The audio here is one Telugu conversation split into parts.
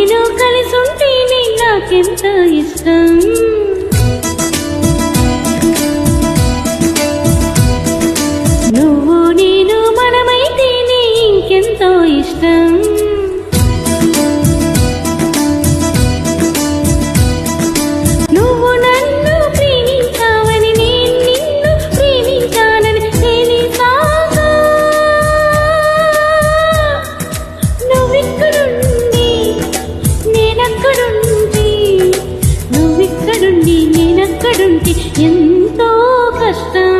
నేను కలిసుంటేనే నాకెంత ఇష్టం. నువ్వు నేను మనమైతేనే ఇంకెంతో ఇష్టం. నువ్వు నన్ను ప్రేమించావని నేను నిన్ను ప్రేమించానని తెలిసాక నువ్విక్కడుండి నేనక్కడుండి నువ్విక్కడుండి నేనక్కడుంటే ఎంతో కష్టం.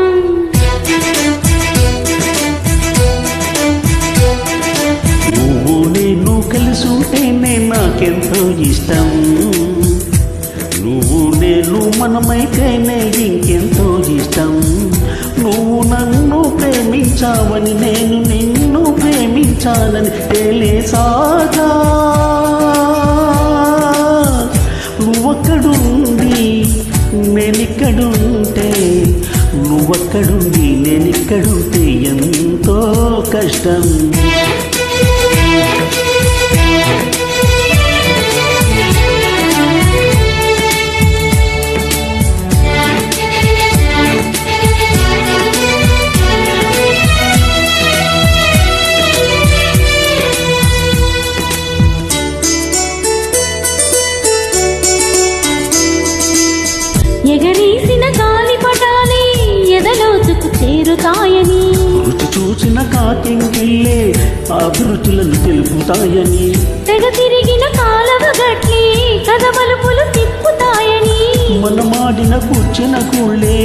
నువ్వు నేను కలిసుంటేనే నాకెంతో ఇష్టం. నువ్వు నేను మనమైతేనే ఇంకెంతో ఇష్టం. నువ్వు నన్ను ప్రేమించావని నేను నిన్ను ప్రేమించాలని తెలిసాగా నువ్వక్కడుండి నేనిక్కడుంటే నువ్వక్కడుండి నేనిక్కడుంటే ఎంతో కష్టం. ఎగరీసిన గాలిపటాలే ఎదలోతుకు చేరుతాయని రుచి చూసిన కాకింగిల్లే అభిరుచులను తెలుపుతాయని తెగ తిరిగిన కాలవ గట్లే కథ మలుపులు తిప్పుతాయని మనమాడిన కూర్చిన కూళ్ళే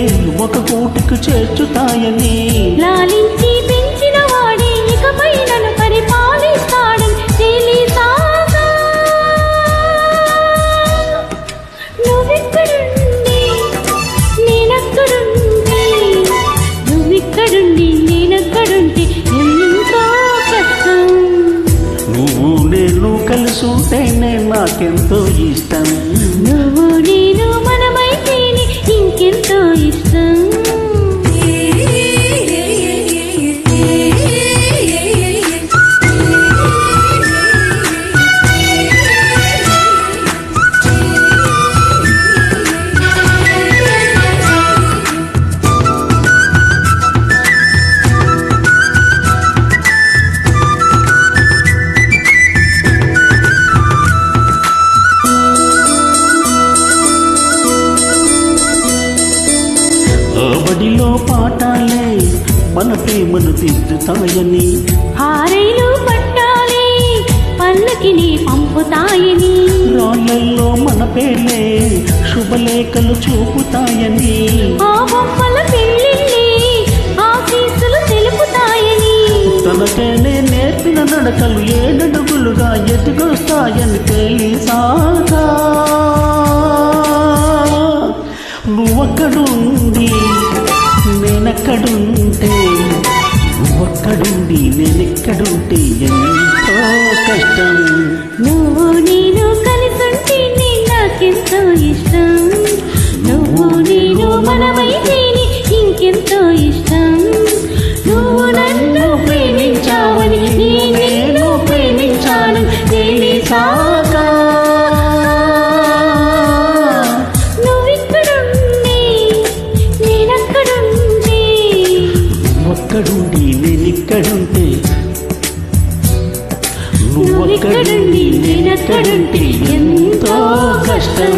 ఒక కోటికి చేర్చుతాయని లాలించి పెంచిన వాడే ఇకపై నన్ను పరిపాలిస్తాడని తెలిసాగా నువ్విక్కడుండి నేనక్కడుండి నువ్విక్కడుండి నేనక్కడుంటే ఎంతో కష్టం. నువ్వు నేను కలిసుంటేనే నాకెంతో ఇష్టం. నువ్వు నేను మనమైతేనే ఇంకెంతో ఇష్టం. బడిలో పాఠాలే మన ప్రేమను దిద్దుతాయని హారైలు పట్టాలే పల్లకిని పంపుతాయని రాళ్ళల్లో మన పేర్లే శుభలేఖలు చూపుతాయని ఆ బొమ్మల పెళ్ళిళ్ళే ఆశీస్సులు తెలుపుతాయని తనకేనే నేర్పిన నడకలు ఏడడుగులుగా ఎదుగొస్తాయని తెలిసాగా నువ్వక్కడుండి నేనక్కడుంటే నువ్వక్కడుండి నేనెక్కడుంటే ఎంతో కష్టం. నువ్వు నేను కలిసుంటేనే నాకెంతో ఇష్టం. నువ్వు నేను మనమైతేనే ఇంకెంతో ఇష్టం. నువ్వు నన్ను ప్రేమించావని నేను ప్రేమించానని తెలిసాక నువ్వక్కడుండి నేనిక్కడుంటే నువ్వక్కడుండి నేనక్కడుంటే ఎంతో కష్టం.